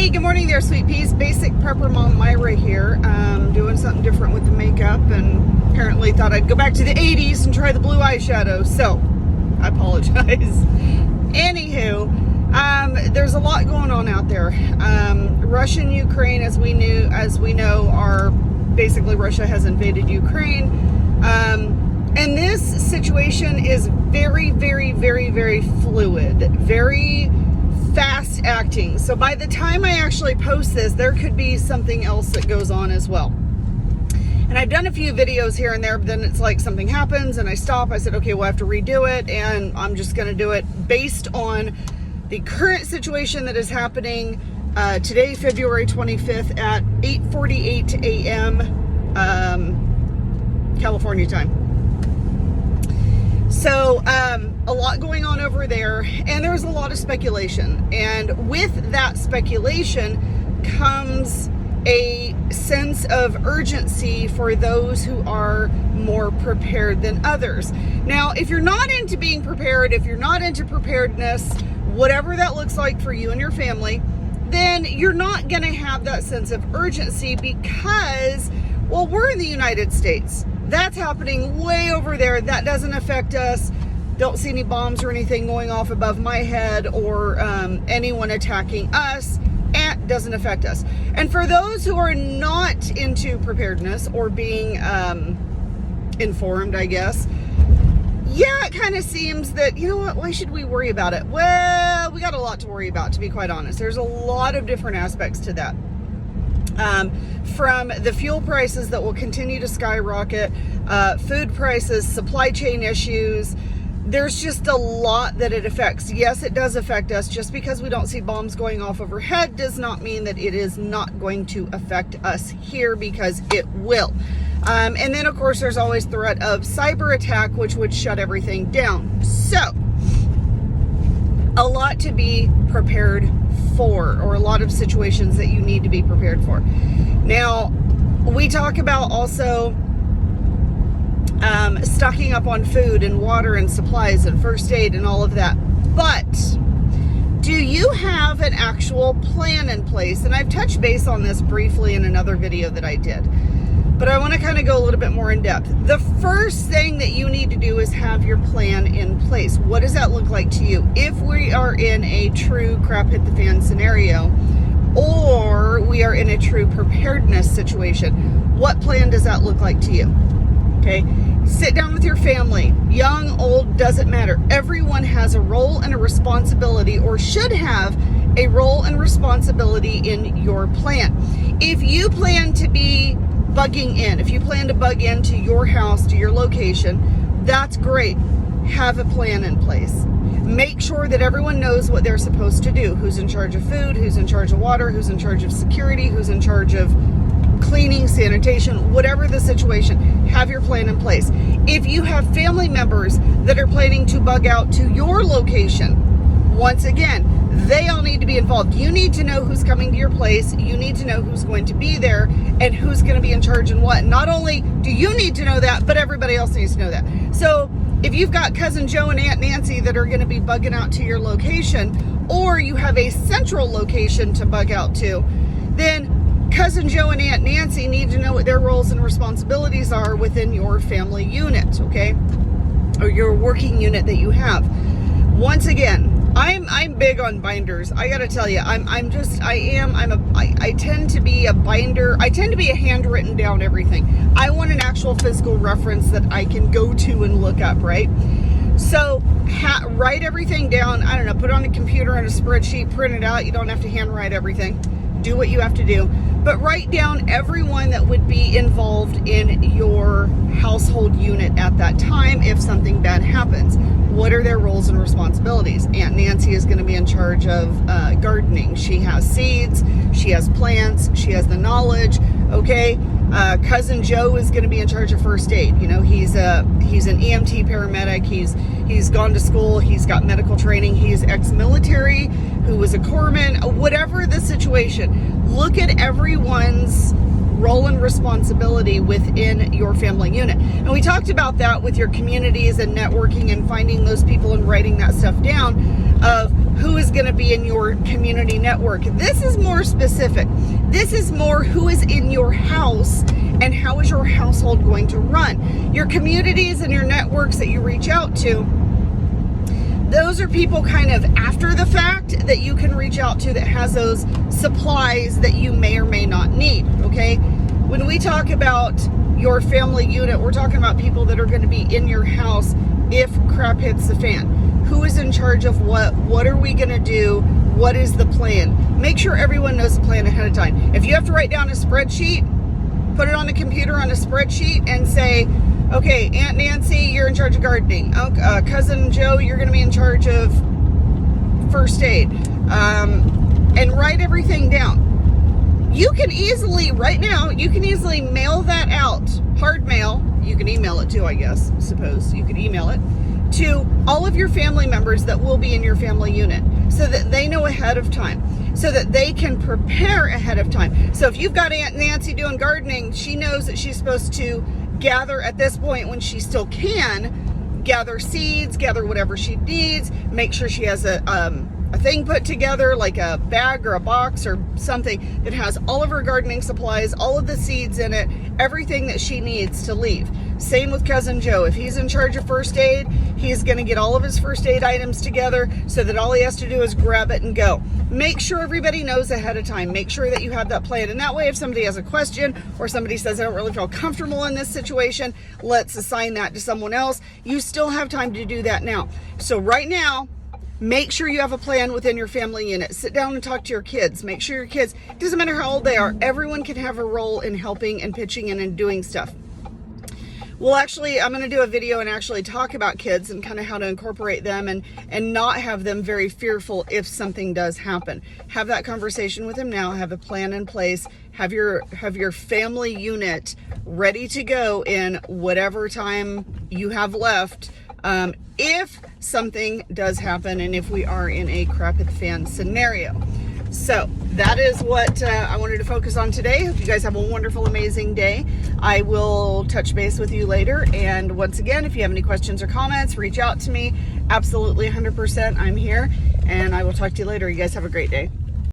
Hey, good morning there, sweet peas. Basic prepper mom Myra here. Doing something different with the makeup, and apparently thought I'd go back to the 80s and try the blue eyeshadow. So, I apologize. Anywho, there's a lot going on out there. Russia and Ukraine, as we know, are basically Russia has invaded Ukraine. And this situation is very, very, very, very fluid, very fast acting. So by the time I actually post this, there could be something else that goes on as well. And I've done a few videos here and there, but then it's like something happens and I stop. I said, okay, we'll have to redo it, and I'm just going to do it based on the current situation that is happening today, February 25th at 8:48 a.m. California time. So, a lot going on over there, and there's a lot of speculation. And with that speculation comes a sense of urgency for those who are more prepared than others. Now, if you're not into being prepared, if you're not into preparedness, whatever that looks like for you and your family, then you're not going to have that sense of urgency because, well, we're in the United States. That's happening way over there. That doesn't affect us. Don't see any bombs or anything going off above my head, or anyone attacking us. It doesn't affect us. And for those who are not into preparedness or being informed, I guess, yeah, it kind of seems that, you know what, why should we worry about it? Well, we got a lot to worry about, to be quite honest. There's a lot of different aspects to that. From the fuel prices that will continue to skyrocket, food prices, supply chain issues. There's just a lot that it affects. Yes, it does affect us. Just because we don't see bombs going off overhead does not mean that it is not going to affect us here, because it will. And then, of course, there's always threat of cyber attack, which would shut everything down. So, a lot to be prepared for, or a lot of situations that you need to be prepared for. Now, we talk about also stocking up on food and water and supplies and first aid and all of that. But do you have an actual plan in place? And I've touched base on this briefly in another video that I did, but I want to kind of go a little bit more in depth. The first thing that you need to do is have your plan in place. What does that look like to you? If we are in a true crap hit the fan scenario, or we are in a true preparedness situation, what plan does that look like to you? Okay, sit down with your family, young, old, doesn't matter. Everyone has a role and a responsibility, or should have a role and responsibility in your plan. If you plan to be bugging in, if you plan to bug into your house, to your location, that's great. Have a plan in place. Make sure that everyone knows what they're supposed to do. Who's in charge of food, who's in charge of water, who's in charge of security, who's in charge of cleaning, sanitation, whatever the situation, have your plan in place. If you have family members that are planning to bug out to your location, once again, they all need to be involved. You need to know who's coming to your place. You need to know who's going to be there and who's going to be in charge and what. Not only do you need to know that, but everybody else needs to know that. So if you've got Cousin Joe and Aunt Nancy that are going to be bugging out to your location, or you have a central location to bug out to, then Cousin Joe and Aunt Nancy need to know what their roles and responsibilities are within your family unit, okay? Or your working unit that you have. Once again, I'm big on binders. I gotta tell you, I tend to be a binder. I tend to be a handwritten down everything. I want an actual physical reference that I can go to and look up, right? So write everything down. I don't know, put it on a computer on a spreadsheet, print it out. You don't have to handwrite everything. Do what you have to do. But write down everyone that would be involved in your household unit at that time if something bad happens. What are their roles and responsibilities? Aunt Nancy is going to be in charge of gardening. She has seeds, she has plants, she has the knowledge, okay? Cousin Joe is going to be in charge of first aid. You know, he's an EMT paramedic. He's gone to school. He's got medical training. He's ex-military, who was a corpsman. Whatever the situation, look at everyone's role and responsibility within your family unit. And we talked about that with your communities and networking and finding those people and writing that stuff down of who is going to be in your community network. This is more specific. This is more who is in your house and how is your household going to run. Your communities and your networks that you reach out to, those are people kind of after the fact that you can reach out to that has those supplies that you may or may not need, okay? When we talk about your family unit, we're talking about people that are going to be in your house if crap hits the fan. Who is in charge of what? What are we going to do? What is the plan? Make sure everyone knows the plan ahead of time. If you have to write down a spreadsheet, put it on the computer on a spreadsheet and say, okay, Aunt Nancy, you're in charge of gardening. Cousin Joe, you're going to be in charge of first aid. And write everything down. You can easily, right now, you can easily mail that out. Hard mail. You can email it too, I guess. Suppose you could email it to all of your family members that will be in your family unit so that they know ahead of time, so that they can prepare ahead of time. So if you've got Aunt Nancy doing gardening, she knows that she's supposed to gather at this point when she still can, gather seeds, gather whatever she needs, make sure she has a thing put together, like a bag or a box or something that has all of her gardening supplies, all of the seeds in it, everything that she needs to leave. Same with Cousin Joe. If he's in charge of first aid, he's going to get all of his first aid items together so that all he has to do is grab it and go. Make sure everybody knows ahead of time. Make sure that you have that plan. And that way, if somebody has a question or somebody says, I don't really feel comfortable in this situation, let's assign that to someone else. You still have time to do that now. So right now, make sure you have a plan within your family unit. Sit down and talk to your kids. Make sure your kids, it doesn't matter how old they are, everyone can have a role in helping and pitching in and doing stuff. Well, actually, I'm going to do a video and actually talk about kids and kind of how to incorporate them and not have them very fearful if something does happen. Have that conversation with them now. Have a plan in place. Have your family unit ready to go in whatever time you have left. If something does happen and if we are in a crap at the fan scenario. So that is what I wanted to focus on today. Hope you guys have a wonderful, amazing day. I will touch base with you later. And once again, if you have any questions or comments, reach out to me. Absolutely 100%. I'm here and I will talk to you later. You guys have a great day.